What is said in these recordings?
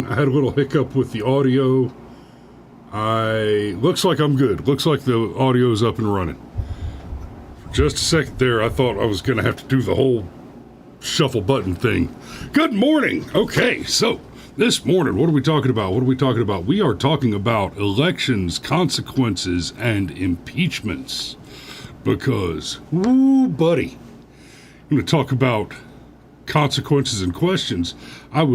I had a little hiccup with the audio. Looks like I'm good. Looks like the audio's up and running. For just a second there, I thought I was going to have to do the whole shuffle button thing. Good morning. Okay, so this morning, what are we talking about? We are talking about elections, consequences, and impeachments. Because, woo, buddy, I'm going to talk about consequences and questions. I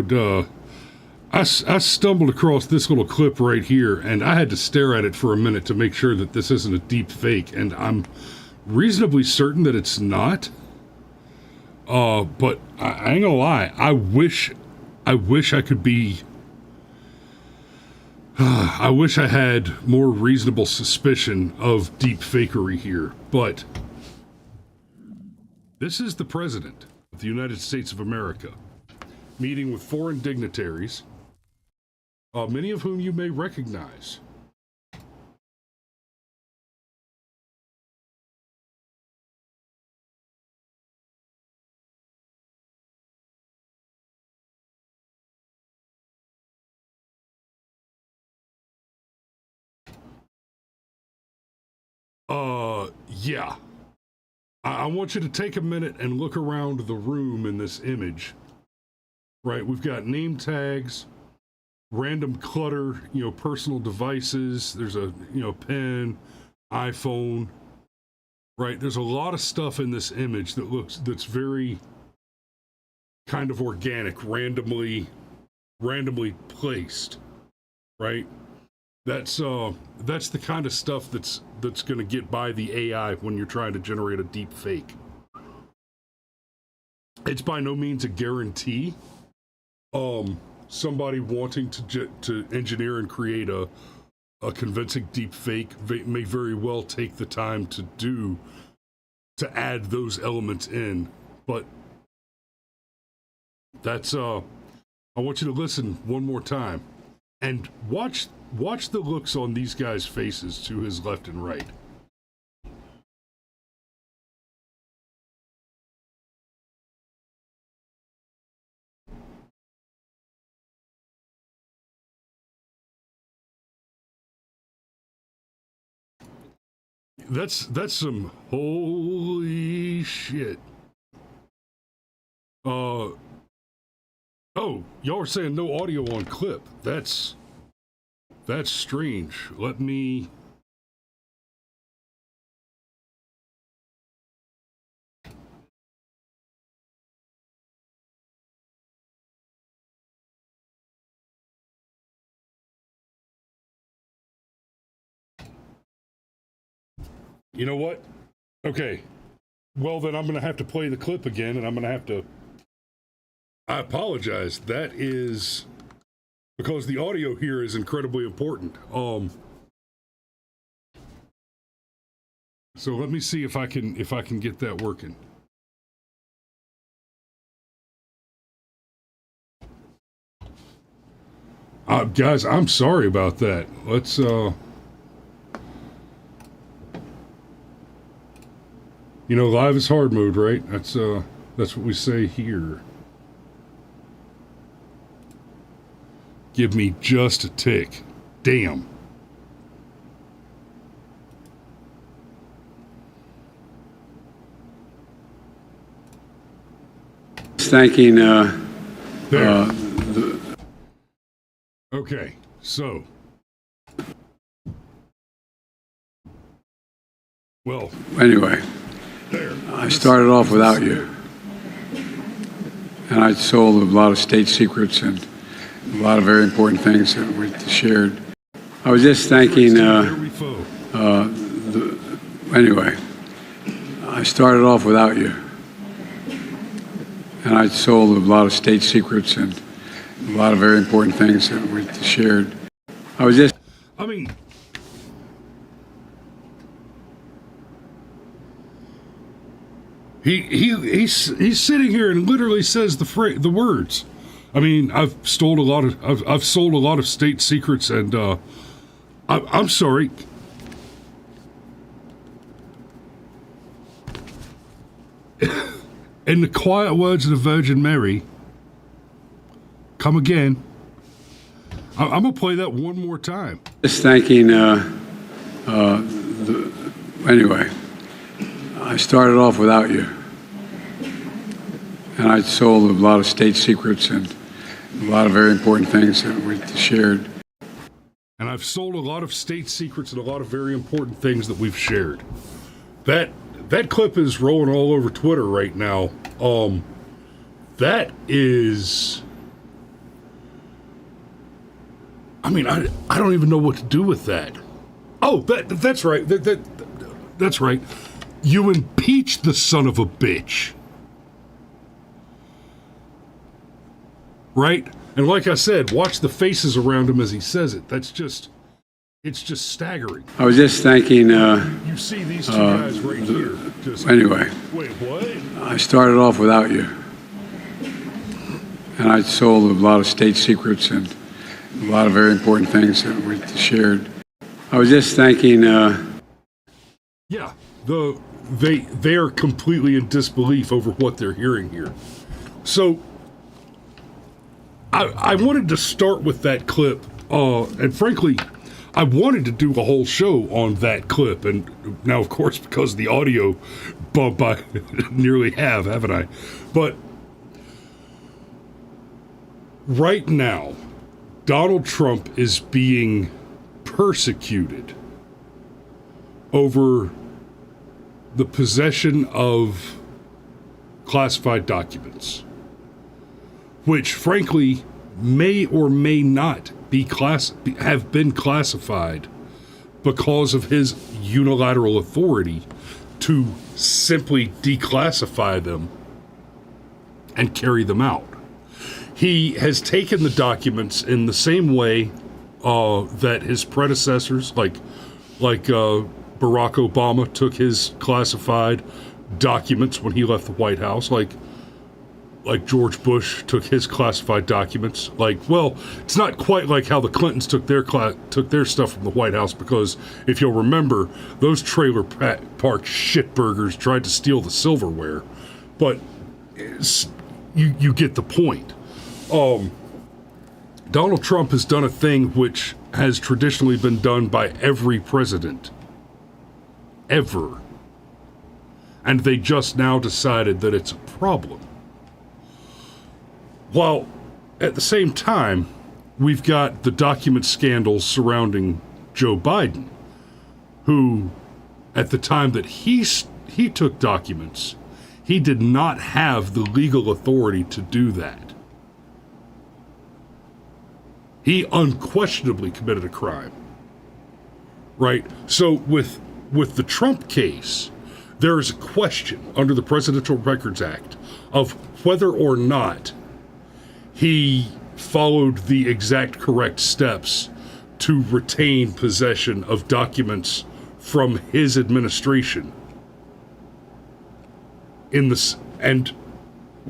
stumbled across this little clip right here, and I had to stare at it for a minute to make sure that this isn't a deep fake, and I'm reasonably certain that it's not. But I ain't gonna lie, I wish I could be... I wish I had more reasonable suspicion of deep fakery here, but this is the President of the United States of America meeting with foreign dignitaries, many of whom you may recognize. Yeah. I want you to take a minute and look around the room in this image. Right, we've got name tags, random clutter, personal devices. There's a, pen, iPhone. Right, there's a lot of stuff in this image that's very kind of organic, randomly placed. Right? That's the kind of stuff that's going to get by the AI when you're trying to generate a deep fake. It's by no means a guarantee. Somebody wanting to engineer and create a convincing deep fake may very well take the time to add those elements in, but that's I want you to listen one more time and watch the looks on these guys' faces to his left and right. That's some holy shit. Oh, y'all are saying no audio on clip. That's strange. Let me... You know what? Okay. Well, then I'm going to have to play the clip again, and I'm going to have to... I apologize. That is... Because the audio here is incredibly important. So let me see if I can get that working. Guys, I'm sorry about that. Let's live is hard mode, right? That's what we say here. Give me just a tick. Damn. Thanking Okay, so well anyway, I started off without you, and I sold a lot of state secrets and a lot of very important things that we shared. I was just thanking anyway, I started off without you, and I sold a lot of state secrets and a lot of very important things that we shared. He's sitting here and literally says the words. I mean, I've sold a lot of state secrets, and I'm sorry. In the quiet words of the Virgin Mary, come again. I'm going to play that one more time. Just thanking, anyway, I started off without you. And I sold a lot of state secrets and a lot of very important things that we shared. And I've sold a lot of state secrets and a lot of very important things that we've shared. That clip is rolling all over Twitter right now. That is... I mean, I don't even know what to do with that. Oh, that's right. That's right. You impeach the son of a bitch. Right? And like I said, watch the faces around him as he says it. It's just staggering. I was just thanking... you see these two guys right here. Anyway. Wait, what? I started off without you. And I sold a lot of state secrets and a lot of very important things that we shared. I was just thanking... Yeah, they are completely in disbelief over what they're hearing here. So... I wanted to start with that clip, and frankly, I wanted to do a whole show on that clip, and now, of course, because of the audio bump, I nearly haven't I? But right now, Donald Trump is being persecuted over the possession of classified documents, which, frankly, may or may not have been classified because of his unilateral authority to simply declassify them and carry them out. He has taken the documents in the same way that his predecessors, like Barack Obama, took his classified documents when he left the White House, like George Bush took his classified documents. Well, it's not quite like how the Clintons took their stuff from the White House, because if you'll remember, those trailer park shitburgers tried to steal the silverware. But you get the point. Donald Trump has done a thing which has traditionally been done by every president, ever. And they just now decided that it's a problem. While at the same time, we've got the document scandals surrounding Joe Biden, who, at the time that he took documents, he did not have the legal authority to do that. He unquestionably committed a crime, right? So with the Trump case, there is a question under the Presidential Records Act of whether or not he followed the exact correct steps to retain possession of documents from his administration. And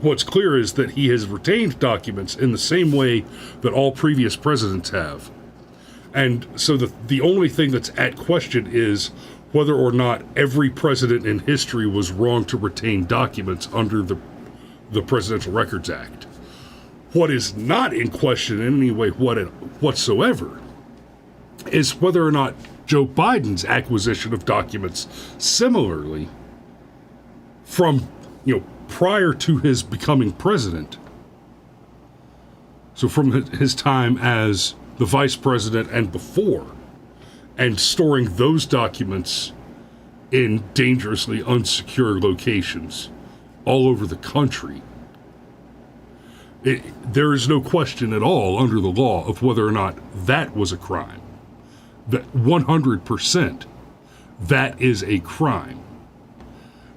what's clear is that he has retained documents in the same way that all previous presidents have. And so the only thing that's at question is whether or not every president in history was wrong to retain documents under the Presidential Records Act. What is not in question in any way whatsoever is whether or not Joe Biden's acquisition of documents similarly from, prior to his becoming president, so from his time as the vice president and before, and storing those documents in dangerously unsecure locations all over the country, there is no question at all under the law of whether or not that was a crime. That 100%, that is a crime.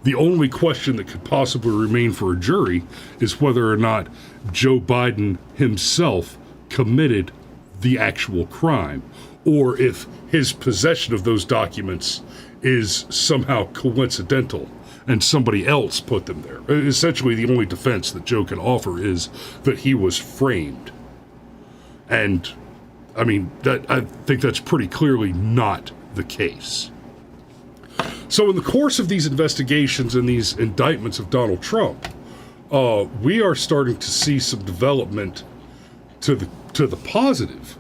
The only question that could possibly remain for a jury is whether or not Joe Biden himself committed the actual crime, or if his possession of those documents is somehow coincidental and somebody else put them there. Essentially, the only defense that Joe can offer is that he was framed. And, I think that's pretty clearly not the case. So in the course of these investigations and these indictments of Donald Trump, we are starting to see some development to the positive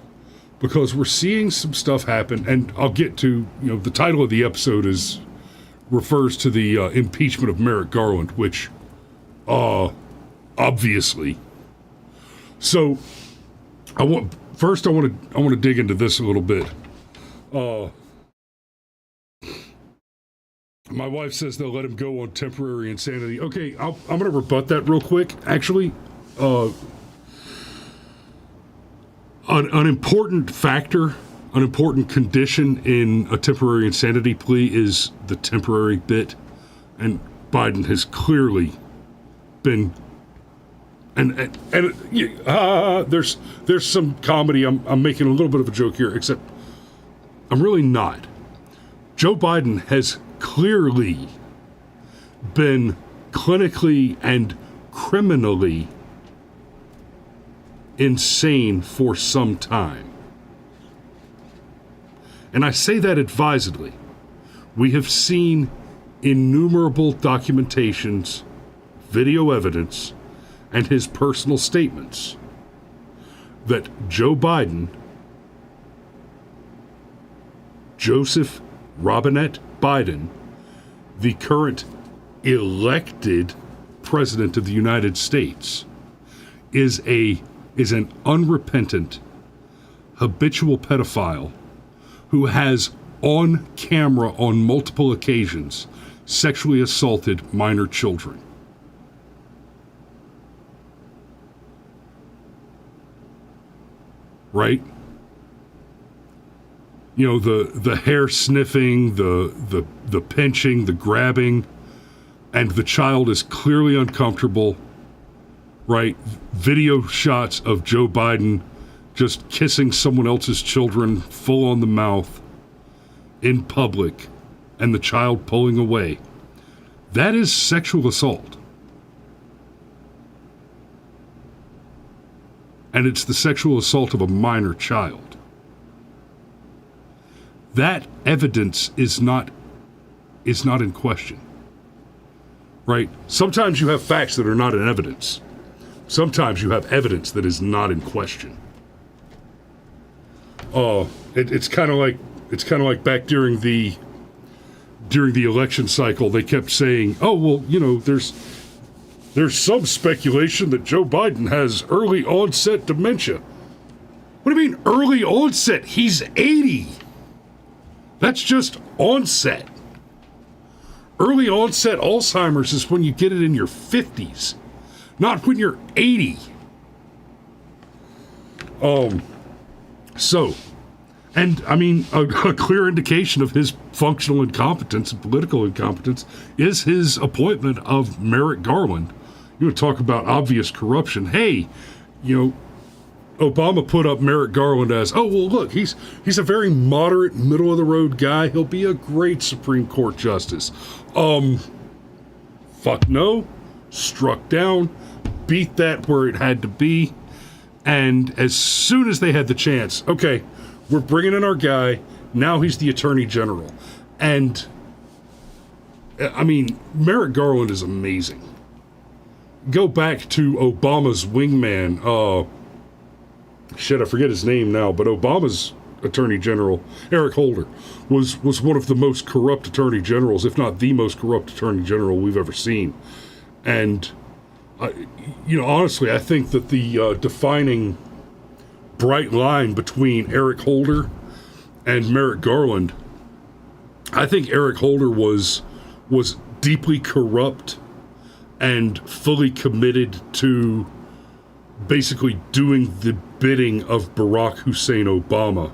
because we're seeing some stuff happen, and I'll get to, the title of the episode refers to the impeachment of Merrick Garland, which, obviously. So, I want to dig into this a little bit. My wife says they'll let him go on temporary insanity. Okay, I'm going to rebut that real quick. Actually, an important factor, an important condition in a temporary insanity plea is the temporary bit, and Biden has clearly been. And there's some comedy. I'm making a little bit of a joke here, except I'm really not. Joe Biden has clearly been clinically and criminally insane for some time. And I say that advisedly. We have seen innumerable documentations, video evidence, and his personal statements that Joe Biden, Joseph Robinette Biden, the current elected president of the United States, is an unrepentant, habitual pedophile who has on camera on multiple occasions sexually assaulted minor children. Right? The hair sniffing, the pinching, the grabbing, and the child is clearly uncomfortable, right? Video shots of Joe Biden just kissing someone else's children full on the mouth in public, and the child pulling away. That is sexual assault. And it's the sexual assault of a minor child. That evidence is not in question, right? Sometimes you have facts that are not in evidence. Sometimes you have evidence that is not in question. It's kind of like back during the election cycle, they kept saying, "Oh well, there's some speculation that Joe Biden has early onset dementia." What do you mean early onset? He's 80. That's just onset. Early onset Alzheimer's is when you get it in your 50s, not when you're 80. And I mean, a clear indication of his functional incompetence and political incompetence is his appointment of Merrick Garland. You would talk about obvious corruption. Hey, Obama put up Merrick Garland as, oh, well, look, he's a very moderate, middle-of-the-road guy. He'll be a great Supreme Court justice. Fuck no. Struck down. Beat that where it had to be. And as soon as they had the chance, okay, we're bringing in our guy. Now he's the Attorney General. And, I mean, Merrick Garland is amazing. Go back to Obama's wingman, I forget his name now, but Obama's Attorney General, Eric Holder, was one of the most corrupt Attorney Generals, if not the most corrupt Attorney General we've ever seen. And, honestly, I think that the defining bright line between Eric Holder and Merrick Garland, I think Eric Holder was deeply corrupt and fully committed to basically doing the bidding of Barack Hussein Obama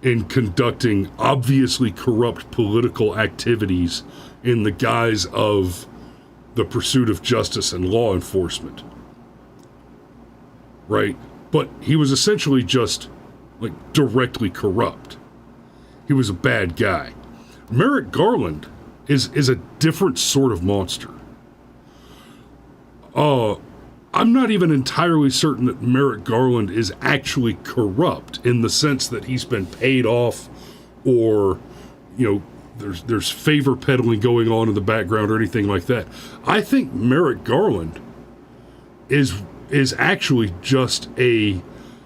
in conducting obviously corrupt political activities in the guise of the pursuit of justice and law enforcement. Right? But he was essentially just, directly corrupt. He was a bad guy. Merrick Garland is a different sort of monster. I'm not even entirely certain that Merrick Garland is actually corrupt in the sense that he's been paid off or, there's favor peddling going on in the background or anything like that. I think Merrick Garland is actually just a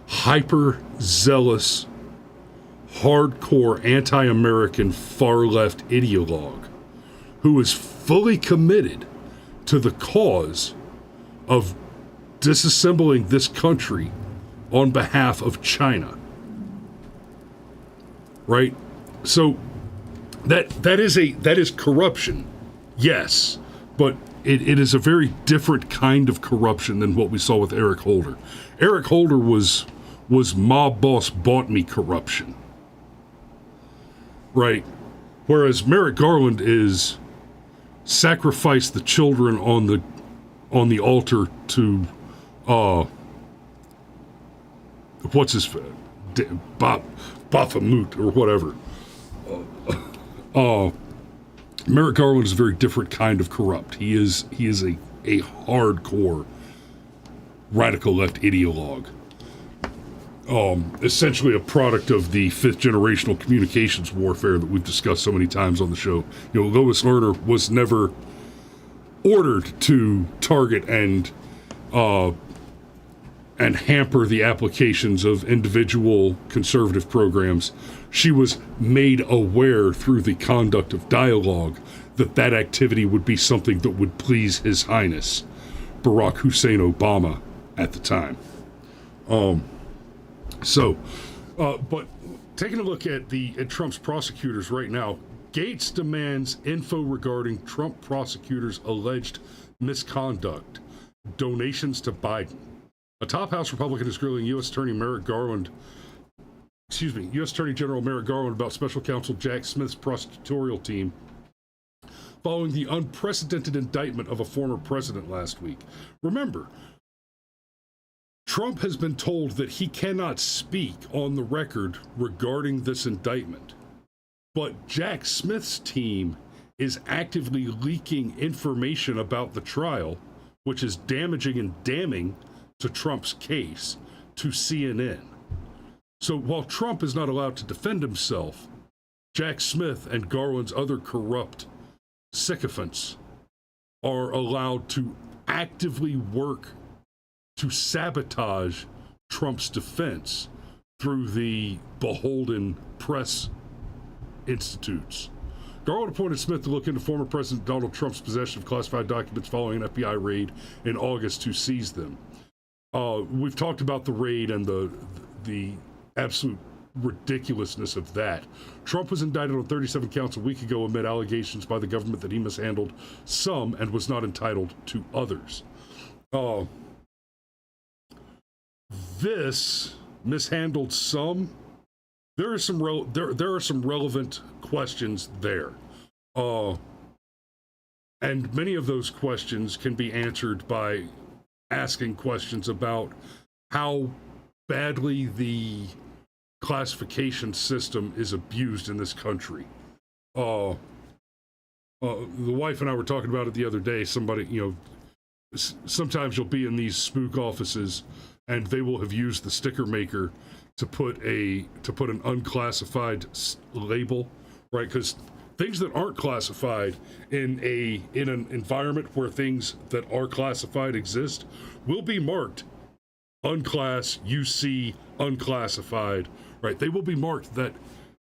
hyper zealous, hardcore anti-American far-left ideologue who is fully committed to the cause of disassembling this country on behalf of China. Right? So that is corruption, yes, but it is a very different kind of corruption than what we saw with Eric Holder. Eric Holder was mob boss bought me corruption, right? Whereas Merrick Garland is sacrifice the children on the altar to what's his Baphomet or whatever. Merrick Garland is a very different kind of corrupt. He is a hardcore radical left ideologue. Essentially a product of the fifth generational communications warfare that we've discussed so many times on the show. Lois Lerner was never ordered to target and hamper the applications of individual conservative programs. She was made aware through the conduct of dialogue that activity would be something that would please His Highness, Barack Hussein Obama, at the time. But taking a look at Trump's prosecutors right now, Gates demands info regarding Trump prosecutors' alleged misconduct, donations to Biden. A top House Republican is grilling U.S. Attorney General Merrick Garland about special counsel Jack Smith's prosecutorial team following the unprecedented indictment of a former president last week. Remember, Trump has been told that he cannot speak on the record regarding this indictment, but Jack Smith's team is actively leaking information about the trial, which is damaging and damning to Trump's case, to CNN. So while Trump is not allowed to defend himself, Jack Smith and Garland's other corrupt sycophants are allowed to actively work to sabotage Trump's defense through the beholden press institutes. Garland appointed Smith to look into former President Donald Trump's possession of classified documents following an FBI raid in August to seize them. We've talked about the raid and the absolute ridiculousness of that. Trump was indicted on 37 counts a week ago amid allegations by the government that he mishandled some and was not entitled to others. This mishandled some. There are some relevant questions there, and many of those questions can be answered by asking questions about how badly the classification system is abused in this country. The wife and I were talking about it the other day. Somebody, sometimes you'll be in these spook offices and they will have used the sticker maker to put an unclassified label, right? Because things that aren't classified in an environment where things that are classified exist will be marked unclass, UC, unclassified, right? They will be marked that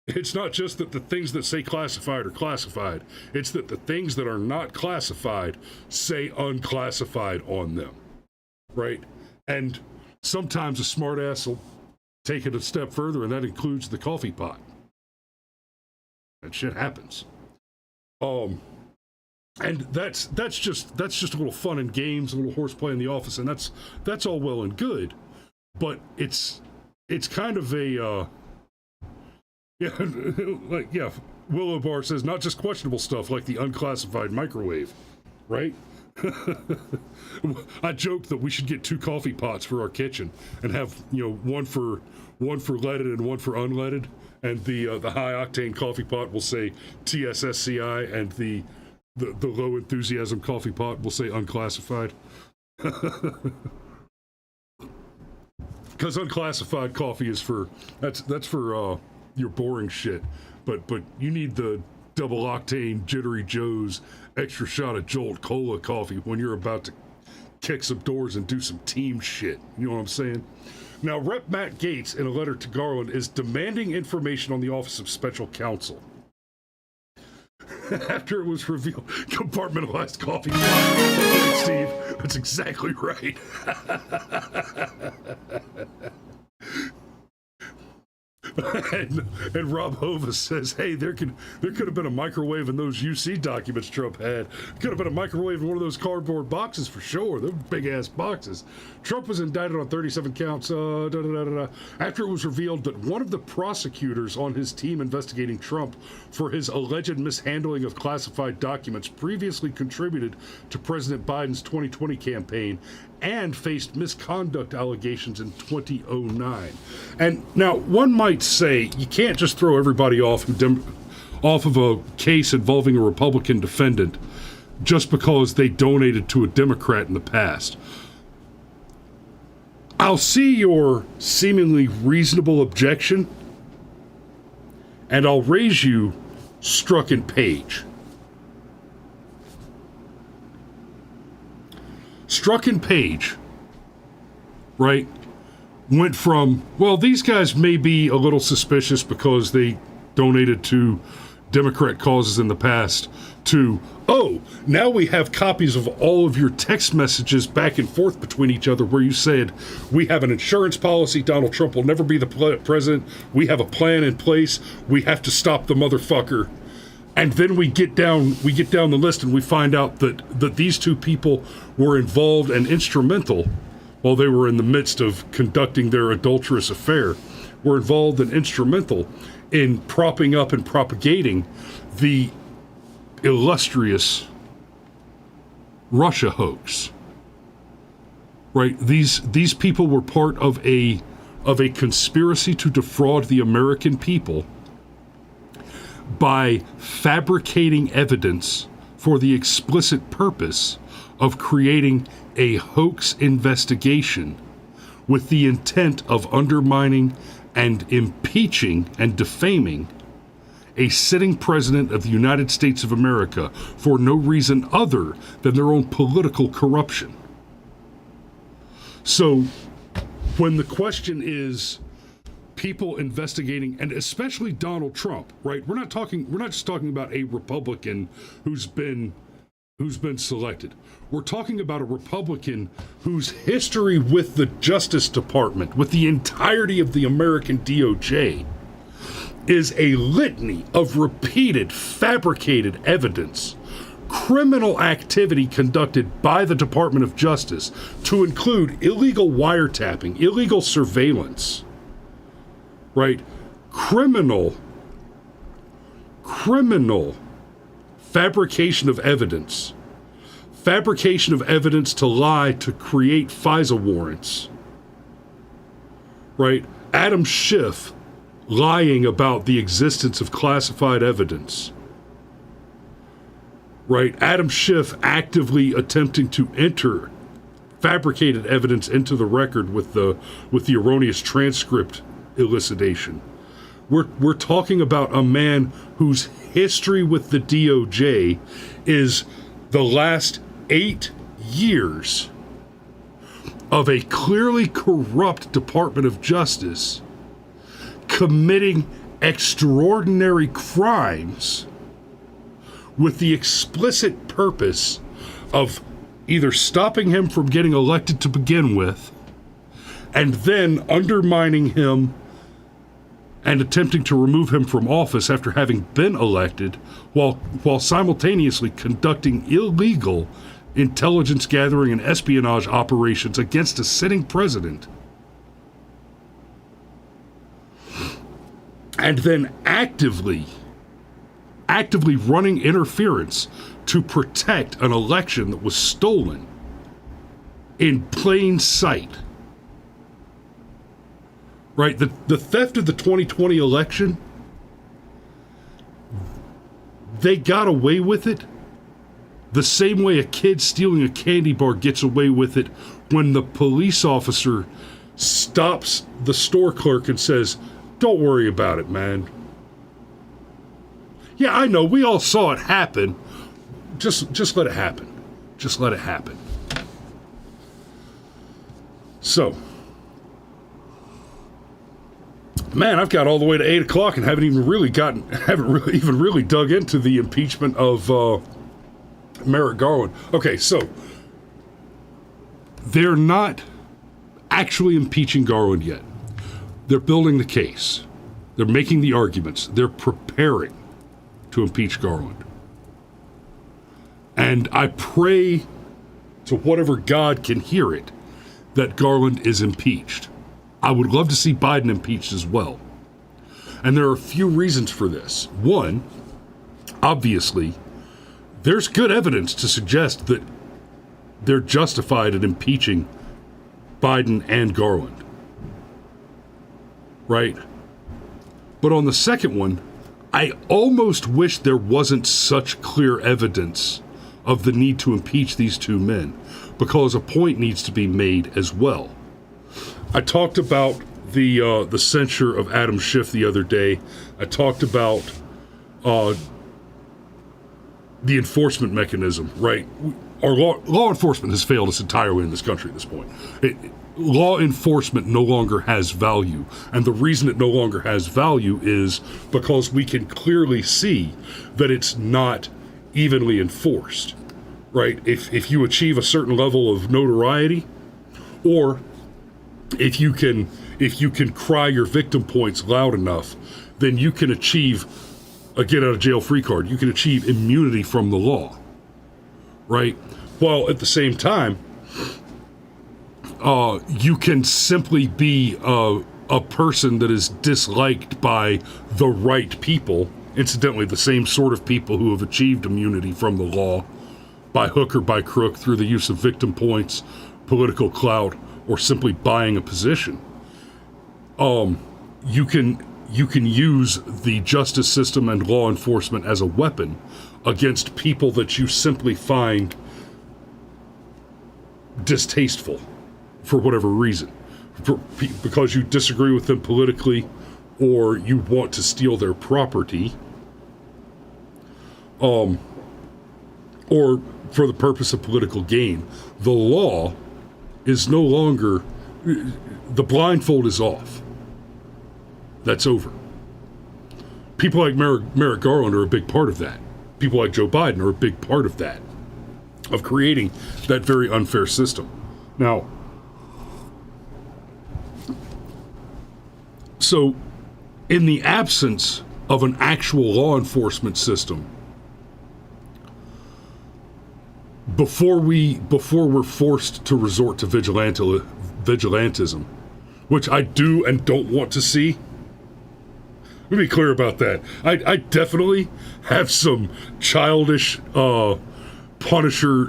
it's not just that the things that say classified are classified. It's that the things that are not classified say unclassified on them, right? And sometimes a smartass will take it a step further, and that includes the coffee pot. That shit happens. And that's just a little fun and games, a little horseplay in the office, and that's all well and good, but it's kind of a Willow Bar says not just questionable stuff like the unclassified microwave, right? I joked that we should get 2 coffee pots for our kitchen and have one for leaded and one for unleaded, and the high octane coffee pot will say TSSCI, and the low enthusiasm coffee pot will say unclassified. Because unclassified coffee is that's for your boring shit, but you need the double octane Jittery Joe's extra shot of Jolt Cola coffee when you're about to kick some doors and do some team shit. You know what I'm saying? Now, Rep. Matt Gaetz, in a letter to Garland, is demanding information on the Office of Special Counsel. After it was revealed, compartmentalized coffee. Steve, that's exactly right. And Rob Hova says, hey, there could have been a microwave in those UC documents Trump had. Could have been a microwave in one of those cardboard boxes for sure. Those big-ass boxes. Trump was indicted on 37 counts after it was revealed that one of the prosecutors on his team investigating Trump for his alleged mishandling of classified documents previously contributed to President Biden's 2020 campaign and faced misconduct allegations in 2009. And now, one might say you can't just throw everybody off of a case involving a Republican defendant just because they donated to a Democrat in the past. I'll see your seemingly reasonable objection, and I'll raise you Strzok and Page. Strzok and Page, right, went from, well, these guys may be a little suspicious because they donated to Democrat causes in the past, to, oh, now we have copies of all of your text messages back and forth between each other where you said, we have an insurance policy, Donald Trump will never be the president, we have a plan in place, we have to stop the motherfucker. And then we get down the list and we find out that these two people were involved and instrumental while they were in the midst of conducting their adulterous affair, were involved and instrumental in propping up and propagating the illustrious Russia hoax. Right? These people were part of a conspiracy to defraud the American people by fabricating evidence for the explicit purpose of creating a hoax investigation with the intent of undermining and impeaching and defaming a sitting president of the United States of America for no reason other than their own political corruption. So when the question is people investigating, and especially Donald Trump, right? We're not just talking about a Republican who's been selected. We're talking about a Republican whose history with the Justice Department, with the entirety of the American DOJ, is a litany of repeated, fabricated evidence, criminal activity conducted by the Department of Justice to include illegal wiretapping, illegal surveillance, right? Criminal fabrication of evidence to lie to create FISA warrants, right? Adam Schiff lying about the existence of classified evidence, right? Adam Schiff actively attempting to enter fabricated evidence into the record with the erroneous transcript elucidation. We're talking about a man whose history with the DOJ is the last 8 years of a clearly corrupt Department of Justice committing extraordinary crimes with the explicit purpose of either stopping him from getting elected to begin with and then undermining him and attempting to remove him from office after having been elected, while simultaneously conducting illegal intelligence gathering and espionage operations against a sitting president, and then actively running interference to protect an election that was stolen in plain sight. Right, the theft of the 2020 election, they got away with it the same way a kid stealing a candy bar gets away with it when the police officer stops the store clerk and says, "Don't worry about it, man. Yeah, I know, we all saw it happen. Just let it happen. Just let it happen." So, Man, I've got all the way to 8 o'clock and haven't even really dug into the impeachment of Merrick Garland. Okay, so they're not actually impeaching Garland yet. They're building the case. They're making the arguments. They're preparing to impeach Garland. And I pray to whatever God can hear it that Garland is impeached. I would love to see Biden impeached as well. And there are a few reasons for this. One, obviously, there's good evidence to suggest that they're justified in impeaching Biden and Garland. Right? But on the second one, I almost wish there wasn't such clear evidence of the need to impeach these two men, because a point needs to be made as well. I talked about the censure of Adam Schiff the other day. I talked about the enforcement mechanism, right? Our law enforcement has failed us entirely in this country at this point. Law enforcement no longer has value. And the reason it no longer has value is because we can clearly see that it's not evenly enforced, right? If you achieve a certain level of notoriety, or if you can cry your victim points loud enough, then you can achieve a get out of jail free card. You can achieve immunity from the law, right? While at the same time, you can simply be a person that is disliked by the right people, incidentally the same sort of people who have achieved immunity from the law by hook or by crook through the use of victim points, political clout, or simply buying a position. You can use the justice system and law enforcement as a weapon against people that you simply find distasteful for whatever reason, because you disagree with them politically, or you want to steal their property, or for the purpose of political gain. The law is no longer, the blindfold is off. That's over. People like Merrick Garland are a big part of that. People like Joe Biden are a big part of that, of creating that very unfair system. Now, so in the absence of an actual law enforcement system, before we're forced to resort to vigilantism, which I do and don't want to see. Let me be clear about that. I definitely have some childish Punisher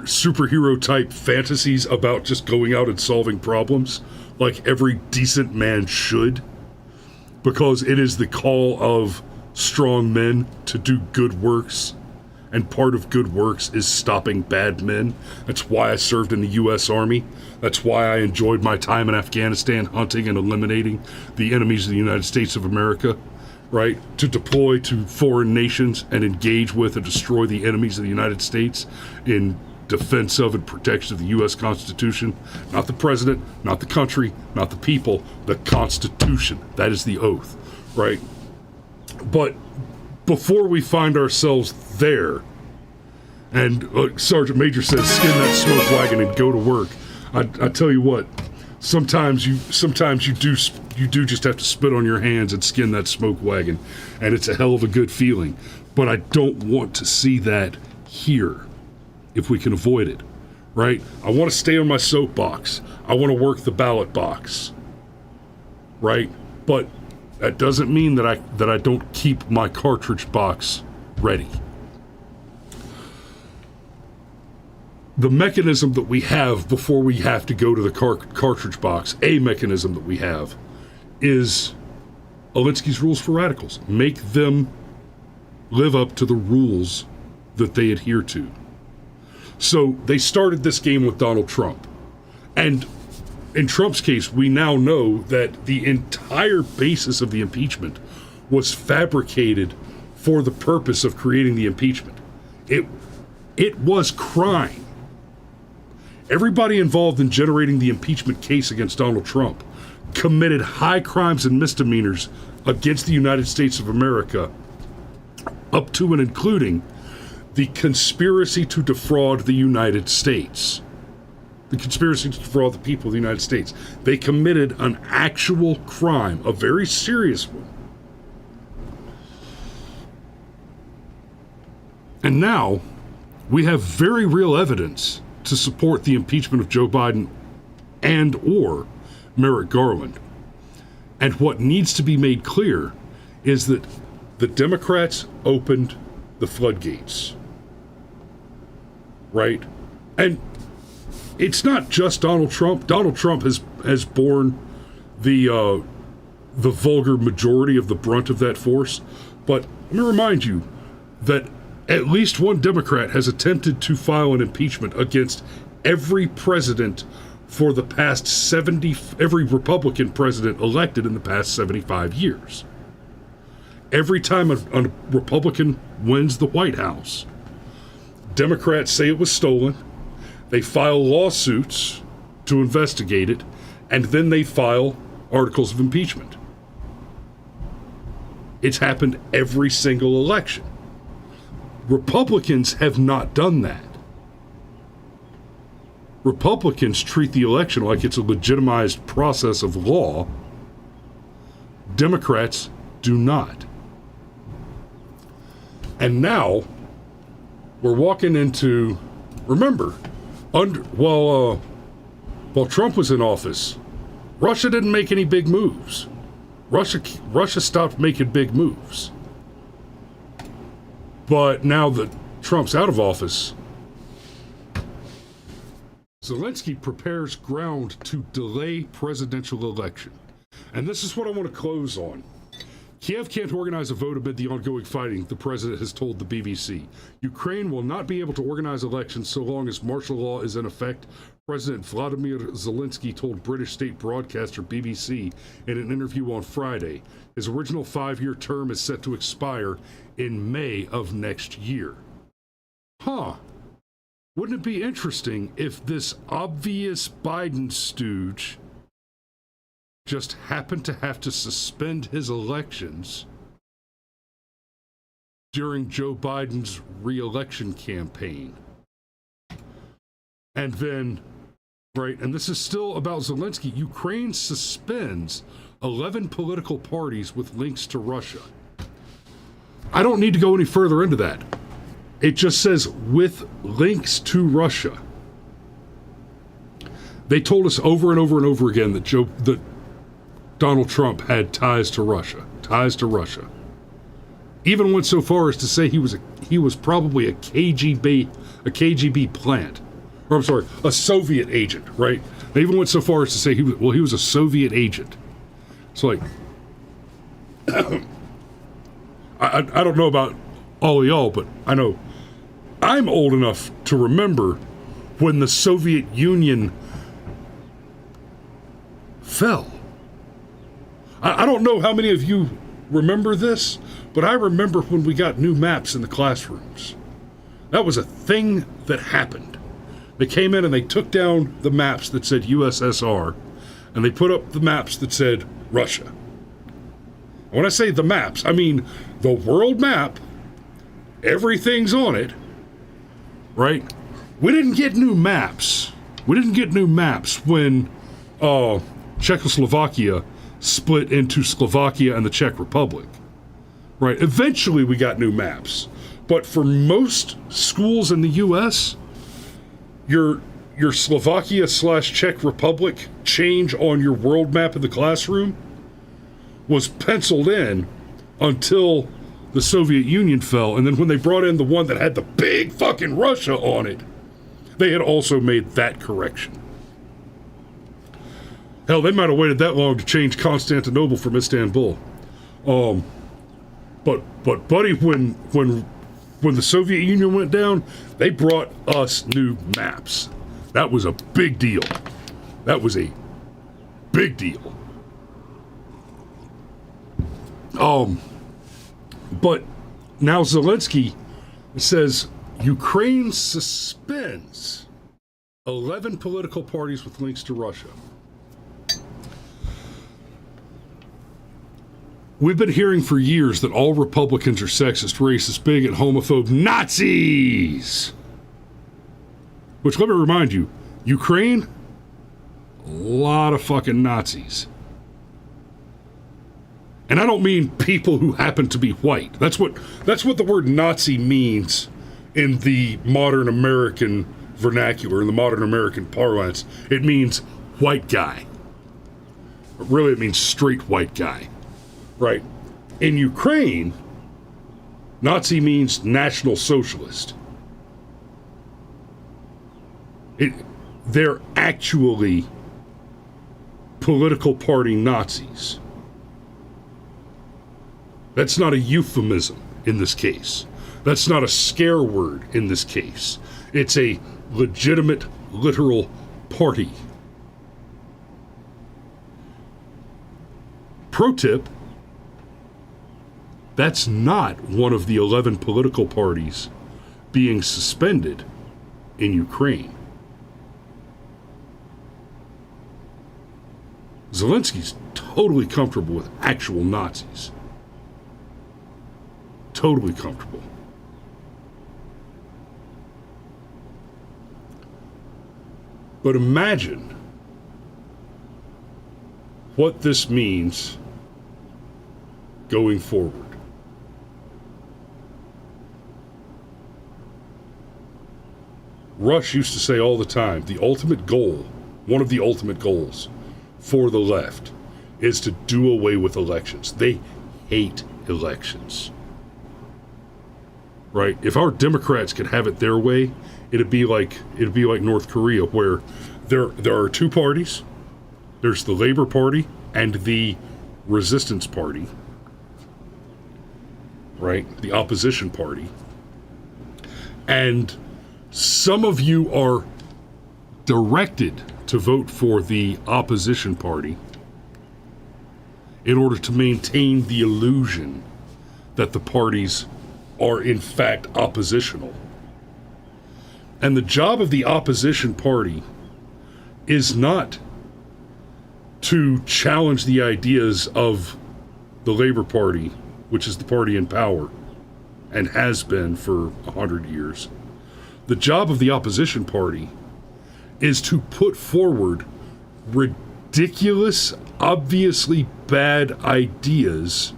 superhero type fantasies about just going out and solving problems like every decent man should, because it is the call of strong men to do good works. And part of good works is stopping bad men. That's why I served in the U.S. Army. That's why I enjoyed my time in Afghanistan, hunting and eliminating the enemies of the United States of America, right? To deploy to foreign nations and engage with and destroy the enemies of the United States in defense of and protection of the U.S. Constitution. Not the president, not the country, not the people, the Constitution. That is the oath, right? But before we find ourselves there, and Sergeant Major says, skin that smoke wagon and go to work. I tell you what, sometimes you do just have to spit on your hands and skin that smoke wagon, and it's a hell of a good feeling. But I don't want to see that here, if we can avoid it, right? I want to stay on my soapbox. I want to work the ballot box, right? But that doesn't mean that I don't keep my cartridge box ready. The mechanism that we have before we have to go to the cartridge box, a mechanism that we have, is Alinsky's rules for radicals. Make them live up to the rules that they adhere to. So they started this game with Donald Trump. And in Trump's case, we now know that the entire basis of the impeachment was fabricated for the purpose of creating the impeachment. It was crime. Everybody involved in generating the impeachment case against Donald Trump committed high crimes and misdemeanors against the United States of America, up to and including the conspiracy to defraud the United States. The conspiracy to defraud the people of the United States. They committed an actual crime, a very serious one. And now, we have very real evidence to support the impeachment of Joe Biden and or Merrick Garland. And what needs to be made clear is that the Democrats opened the floodgates. Right? And it's not just Donald Trump. Donald Trump has borne the vulgar majority of the brunt of that force. But let me remind you that at least one Democrat has attempted to file an impeachment against every president for the past every Republican president elected in the past 75 years. Every time a Republican wins the White House, Democrats say it was stolen, they file lawsuits to investigate it, and then they file articles of impeachment. It's happened every single election. Republicans have not done that. Republicans treat the election like it's a legitimized process of law. Democrats do not. And now we're walking into, remember, while Trump was in office, Russia didn't make any big moves. Russia stopped making big moves. But now that Trump's out of office, Zelensky prepares ground to delay presidential election. And this is what I want to close on. Kiev can't organize a vote amid the ongoing fighting, the president has told the BBC. Ukraine will not be able to organize elections so long as martial law is in effect, President Vladimir Zelensky told British state broadcaster BBC in an interview on Friday. His original 5-year term is set to expire in May of next year. Wouldn't it be interesting if this obvious Biden stooge just happened to have to suspend his elections during Joe Biden's re-election campaign? And then, right, and this is still about Zelensky, Ukraine suspends 11 political parties with links to Russia. I don't need to go any further into that. It just says with links to Russia. They told us over and over and over again that Donald Trump had ties to Russia. Even went so far as to say he was probably a KGB plant. Or I'm sorry, a Soviet agent, right? They even went so far as to say he was a Soviet agent. It's like, I don't know about all of y'all, but I know I'm old enough to remember when the Soviet Union fell. I don't know how many of you remember this, but I remember when we got new maps in the classrooms. That was a thing that happened. They came in and they took down the maps that said USSR, and they put up the maps that said Russia. And when I say the maps, I mean the world map. Everything's on it, right? We didn't get new maps. When Czechoslovakia split into Slovakia and the Czech Republic, right? Eventually we got new maps. But for most schools in the U.S., your Slovakia/Czech Republic change on your world map in the classroom was penciled in until the Soviet Union fell. And then when they brought in the one that had the big fucking Russia on it, they had also made that correction. Hell, they might have waited that long to change Constantinople from Istanbul. But buddy, when the Soviet Union went down, they brought us new maps. That was a big deal. But now Zelensky says Ukraine suspends 11 political parties with links to Russia. We've been hearing for years that all Republicans are sexist, racist, bigot, homophobe, Nazis. Which, let me remind you, Ukraine, a lot of fucking Nazis. And I don't mean people who happen to be white. That's what the word Nazi means in the modern American vernacular, in the modern American parlance. It means white guy. But really, it means straight white guy. Right. In Ukraine, Nazi means National Socialist. They're actually political party Nazis. That's not a euphemism in this case. That's not a scare word in this case. It's a legitimate, literal party. Pro tip, that's not one of the 11 political parties being suspended in Ukraine. Zelensky's totally comfortable with actual Nazis. Totally comfortable. But imagine what this means going forward. Rush used to say all the time, the ultimate goal, one of the ultimate goals for the left is to do away with elections. They hate elections. Right? If our Democrats could have it their way, it'd be like North Korea, where there are two parties. There's the Labor Party and the Resistance Party. Right? The opposition party. And some of you are directed to vote for the opposition party in order to maintain the illusion that the parties are in fact oppositional. And the job of the opposition party is not to challenge the ideas of the Labor Party, which is the party in power and has been for 100 years. The job of the opposition party is to put forward ridiculous, obviously bad ideas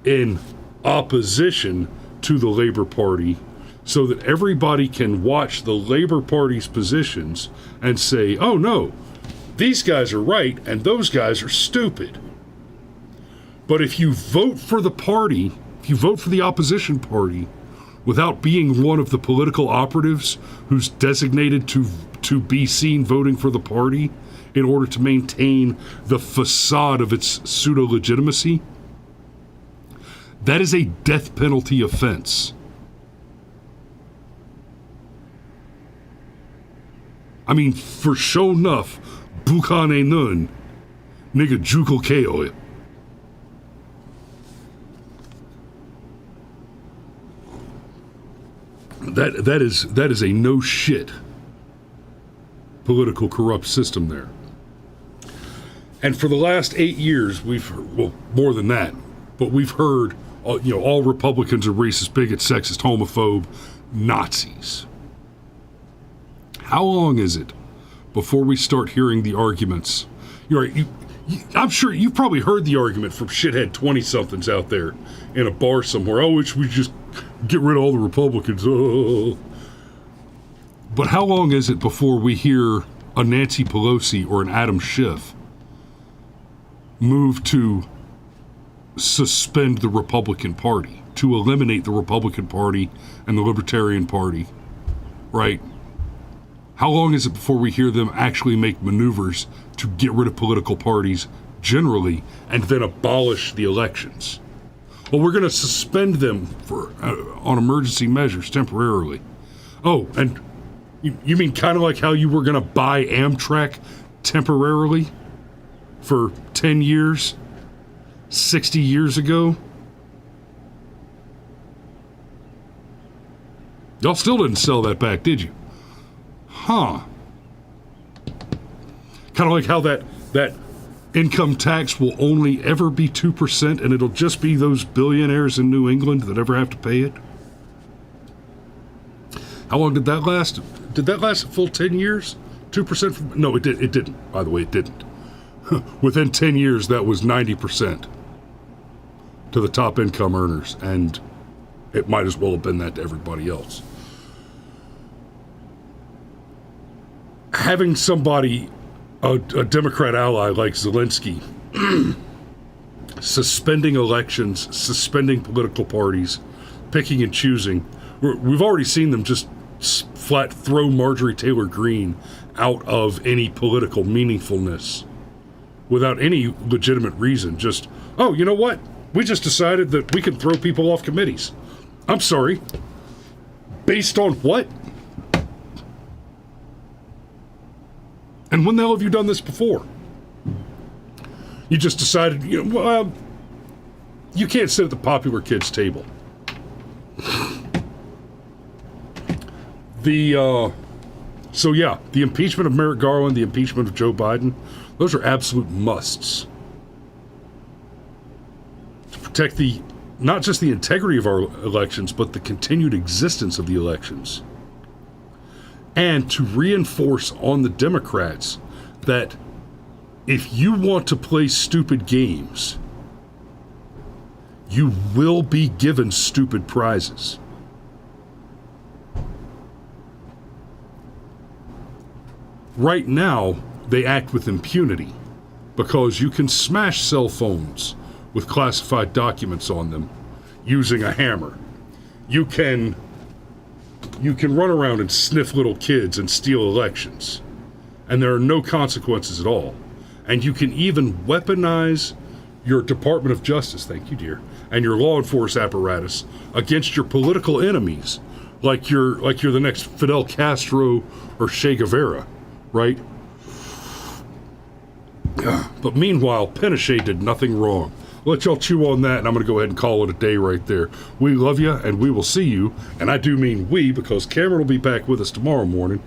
in opposition to the Labor Party so that everybody can watch the Labor Party's positions and say, oh no, these guys are right and those guys are stupid. But if you vote for the party, if you vote for the opposition party without being one of the political operatives who's designated to be seen voting for the party in order to maintain the facade of its pseudo-legitimacy, that is a death penalty offense. I mean, for sure enough, bukane nun, nigga jukal keo. That is a no shit political corrupt system there. And for the last 8 years, we've heard, well, more than that, but we've heard, all Republicans are racist, bigots, sexist, homophobe, Nazis. How long is it before we start hearing the arguments? You're right. I'm sure you've probably heard the argument from shithead 20-somethings out there in a bar somewhere. Oh, we just get rid of all the Republicans. Oh. But how long is it before we hear a Nancy Pelosi or an Adam Schiff move to suspend the Republican Party, to eliminate the Republican Party and the Libertarian Party, right? How long is it before we hear them actually make maneuvers to get rid of political parties generally and then abolish the elections? Well, we're going to suspend them for on emergency measures temporarily. Oh, and you mean kind of like how you were going to buy Amtrak temporarily for 10 years, 60 years ago? Y'all still didn't sell that back, did you? Huh. Kind of like how that income tax will only ever be 2%, and it'll just be those billionaires in New England that ever have to pay it? How long did that last? Did that last a full 10 years? 2%? No, it didn't. By the way, it didn't. Within 10 years, that was 90% to the top income earners, and it might as well have been that to everybody else. Having somebody, a Democrat ally like Zelensky, suspending elections, suspending political parties, picking and choosing, we've already seen them just flat throw Marjorie Taylor Greene out of any political meaningfulness without any legitimate reason. Just, oh, you know what? We just decided that we can throw people off committees. I'm sorry. Based on what? And when the hell have you done this before? You just decided, well, you can't sit at the popular kids' table. The impeachment of Merrick Garland, the impeachment of Joe Biden, those are absolute musts. To protect not just the integrity of our elections, but the continued existence of the elections. And to reinforce on the Democrats that if you want to play stupid games, you will be given stupid prizes. Right now, they act with impunity because you can smash cell phones with classified documents on them using a hammer. You can run around and sniff little kids and steal elections, and there are no consequences at all. And you can even weaponize your Department of Justice, thank you, dear, and your law enforcement apparatus against your political enemies, like you're the next Fidel Castro or Che Guevara, right? But meanwhile, Pinochet did nothing wrong. Let y'all chew on that, and I'm going to go ahead and call it a day right there. We love you, and we will see you, and I do mean we, because Cameron will be back with us tomorrow morning.